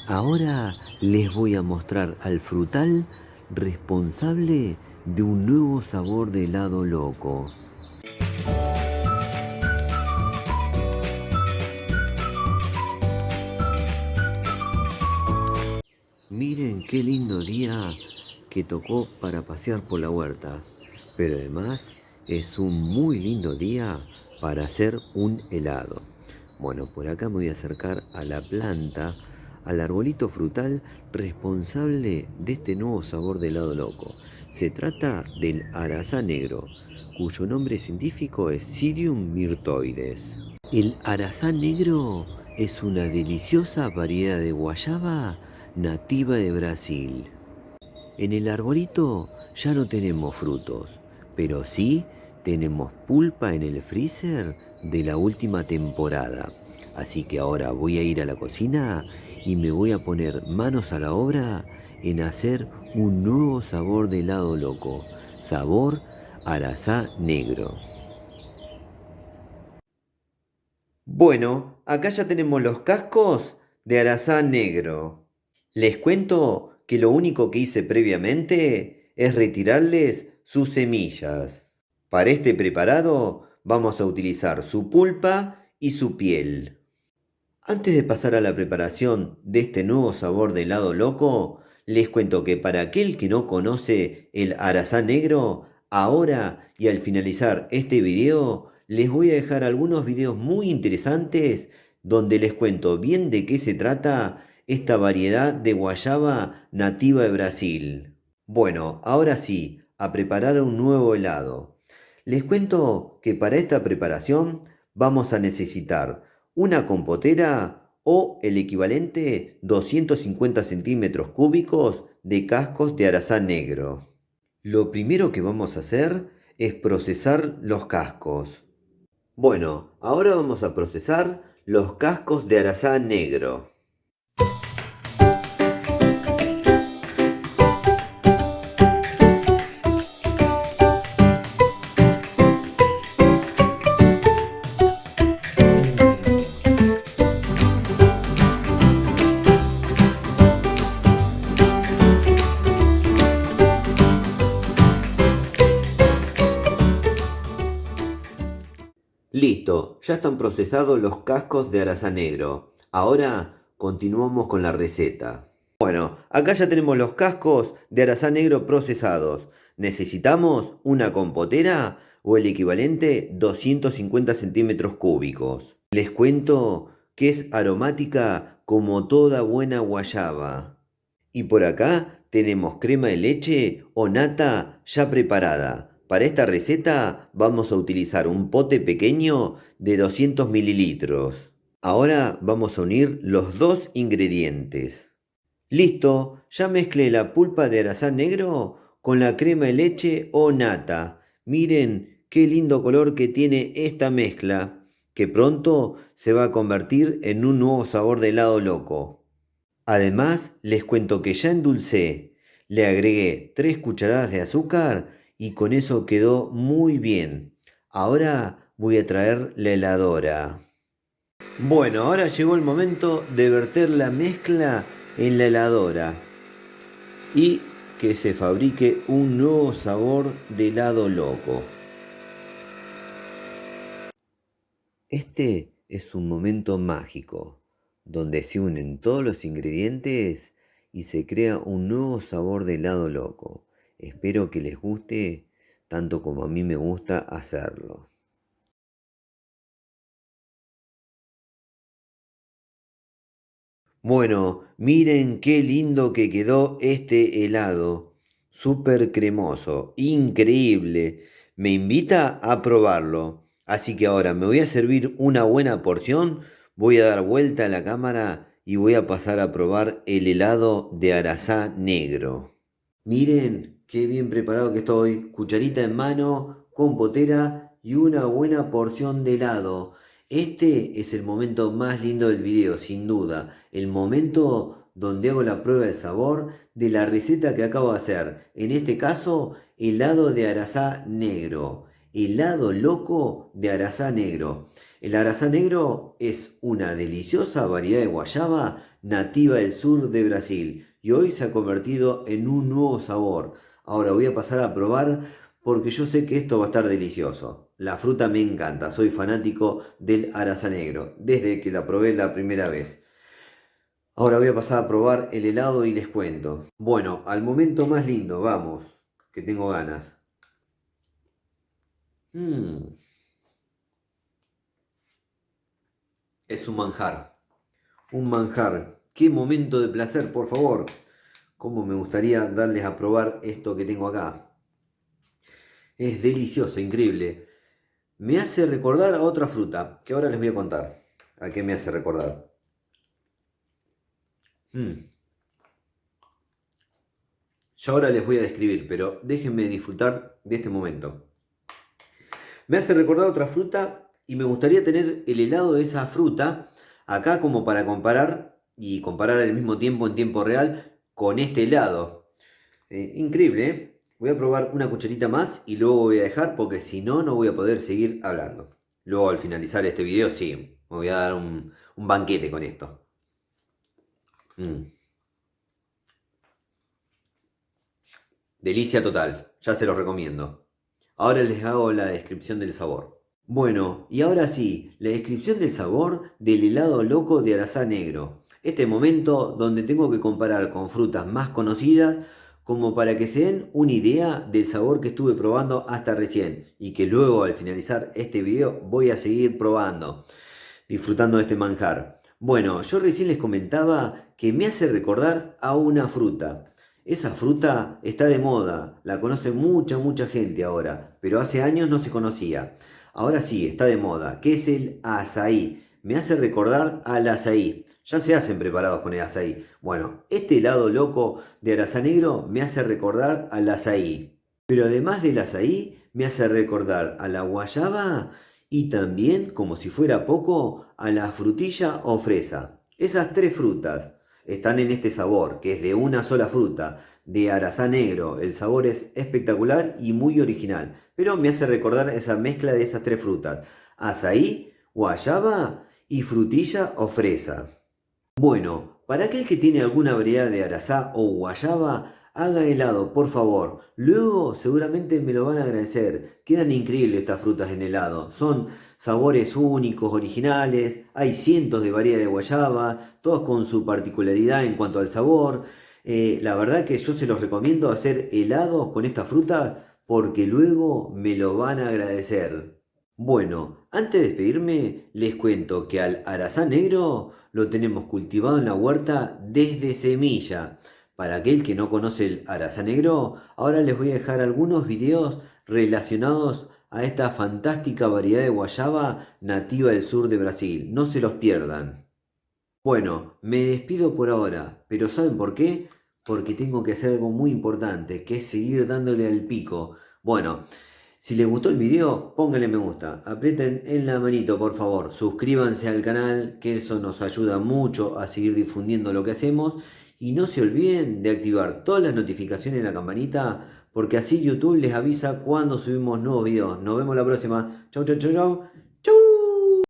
Ahora les voy a mostrar al frutal responsable de un nuevo sabor de helado loco. Miren qué lindo día que tocó para pasear por la huerta, pero además es un muy lindo día para hacer un helado. Bueno, por acá me voy a acercar a la planta, al arbolito frutal responsable de este nuevo sabor de helado loco. Se trata del arazá negro, cuyo nombre científico es Psyllium myrtoides. El arazá negro es una deliciosa variedad de guayaba nativa de Brasil. En el arbolito ya no tenemos frutos, pero sí tenemos pulpa en el freezer de la última temporada. Así que ahora voy a ir a la cocina y me voy a poner manos a la obra en hacer un nuevo sabor de helado loco, sabor arazá negro. Bueno, acá ya tenemos los cascos de arazá negro. Les cuento que lo único que hice previamente es retirarles sus semillas. Para este preparado vamos a utilizar su pulpa y su piel. Antes de pasar a la preparación de este nuevo sabor de helado loco, les cuento que para aquel que no conoce el arazá negro, ahora y al finalizar este video, les voy a dejar algunos videos muy interesantes donde les cuento bien de qué se trata esta variedad de guayaba nativa de Brasil. Bueno, ahora sí, a preparar un nuevo helado. Les cuento que para esta preparación vamos a necesitar una compotera o el equivalente 250 centímetros cúbicos de cascos de arazá negro. Lo primero que vamos a hacer es procesar los cascos. Bueno, ahora vamos a procesar los cascos de arazá negro. Listo, ya están procesados los cascos de arazá negro. Ahora continuamos con la receta. Bueno, acá ya tenemos los cascos de arazá negro procesados. Necesitamos una compotera o el equivalente 250 centímetros cúbicos. Les cuento que es aromática como toda buena guayaba. Y por acá tenemos crema de leche o nata ya preparada. Para esta receta vamos a utilizar un pote pequeño de 200 mililitros. Ahora vamos a unir los dos ingredientes. Listo, ya mezclé la pulpa de arazá negro con la crema de leche o nata. Miren qué lindo color que tiene esta mezcla, que pronto se va a convertir en un nuevo sabor de helado loco. Además, les cuento que ya endulcé, le agregué 3 cucharadas de azúcar y con eso quedó muy bien. Ahora voy a traer la heladora. Bueno, ahora llegó el momento de verter la mezcla en la heladora y que se fabrique un nuevo sabor de helado loco. Este es un momento mágico, donde se unen todos los ingredientes y se crea un nuevo sabor de helado loco. Espero que les guste tanto como a mí me gusta hacerlo. Bueno, miren qué lindo que quedó este helado. Súper cremoso, increíble. Me invita a probarlo. Así que ahora me voy a servir una buena porción, voy a dar vuelta a la cámara y voy a pasar a probar el helado de arazá negro. Miren qué bien preparado que estoy. Cucharita en mano, compotera y una buena porción de helado. Este es el momento más lindo del video, sin duda. El momento donde hago la prueba del sabor de la receta que acabo de hacer. En este caso, helado de arazá negro. helado loco de arazá negro. El arazá negro es una deliciosa variedad de guayaba nativa del sur de Brasil y hoy se ha convertido en un nuevo sabor. Ahora voy a pasar a probar porque yo sé que esto va a estar delicioso. La fruta me encanta, soy fanático del arazá negro desde que la probé la primera vez. Ahora voy a pasar a probar el helado y les cuento. Bueno, al momento más lindo, vamos, que tengo ganas. Mmm, es un manjar. Un manjar. Qué momento de placer, por favor. Cómo me gustaría darles a probar esto que tengo acá. Es delicioso, increíble. Me hace recordar a otra fruta, que ahora les voy a contar. ¿A qué me hace recordar? Mm, yo ahora les voy a describir, pero déjenme disfrutar de este momento. Me hace recordar otra fruta y me gustaría tener el helado de esa fruta acá como para comparar y comparar al mismo tiempo en tiempo real con este helado. Increíble, ¿eh? Voy a probar una cucharita más y luego voy a dejar porque si no, no voy a poder seguir hablando. Luego al finalizar este video, sí, me voy a dar un banquete con esto. Mm. Delicia total, ya se los recomiendo. Ahora les hago la descripción del sabor. Bueno, y ahora sí, la descripción del sabor del helado loco de arazá negro. Este momento donde tengo que comparar con frutas más conocidas como para que se den una idea del sabor que estuve probando hasta recién y que luego al finalizar este video voy a seguir probando, disfrutando de este manjar. Bueno, yo recién les comentaba que me hace recordar a una fruta. Esa fruta está de moda, la conoce mucha gente ahora, pero hace años no se conocía. Ahora sí, está de moda, que es el azaí. Me hace recordar al azaí. Ya se hacen preparados con el azaí. Bueno, este helado loco de arazá negro me hace recordar al azaí. Pero además del azaí, me hace recordar a la guayaba y también, como si fuera poco, a la frutilla o fresa. Esas tres frutas están en este sabor, que es de una sola fruta, de arazá negro. El sabor es espectacular y muy original, pero me hace recordar esa mezcla de esas tres frutas, azaí, guayaba y frutilla o fresa. Bueno, para aquel que tiene alguna variedad de arazá o guayaba, haga helado, por favor. Luego seguramente me lo van a agradecer. Quedan increíbles estas frutas en helado. Son sabores únicos, originales. Hay cientos de variedades de guayaba, todas con su particularidad en cuanto al sabor. La verdad que yo se los recomiendo hacer helados con esta fruta porque luego me lo van a agradecer. Bueno, antes de despedirme, les cuento que al arazá negro lo tenemos cultivado en la huerta desde semilla. Para aquel que no conoce el arazá negro, ahora les voy a dejar algunos videos relacionados a esta fantástica variedad de guayaba nativa del sur de Brasil. No se los pierdan. Bueno, me despido por ahora, pero ¿saben por qué? Porque tengo que hacer algo muy importante, que es seguir dándole al pico. Bueno, si les gustó el video, pónganle me gusta, aprieten en la manito por favor, suscríbanse al canal, que eso nos ayuda mucho a seguir difundiendo lo que hacemos. Y no se olviden de activar todas las notificaciones en la campanita, porque así YouTube les avisa cuando subimos nuevos videos. Nos vemos la próxima. Chau, chau, chau, chau.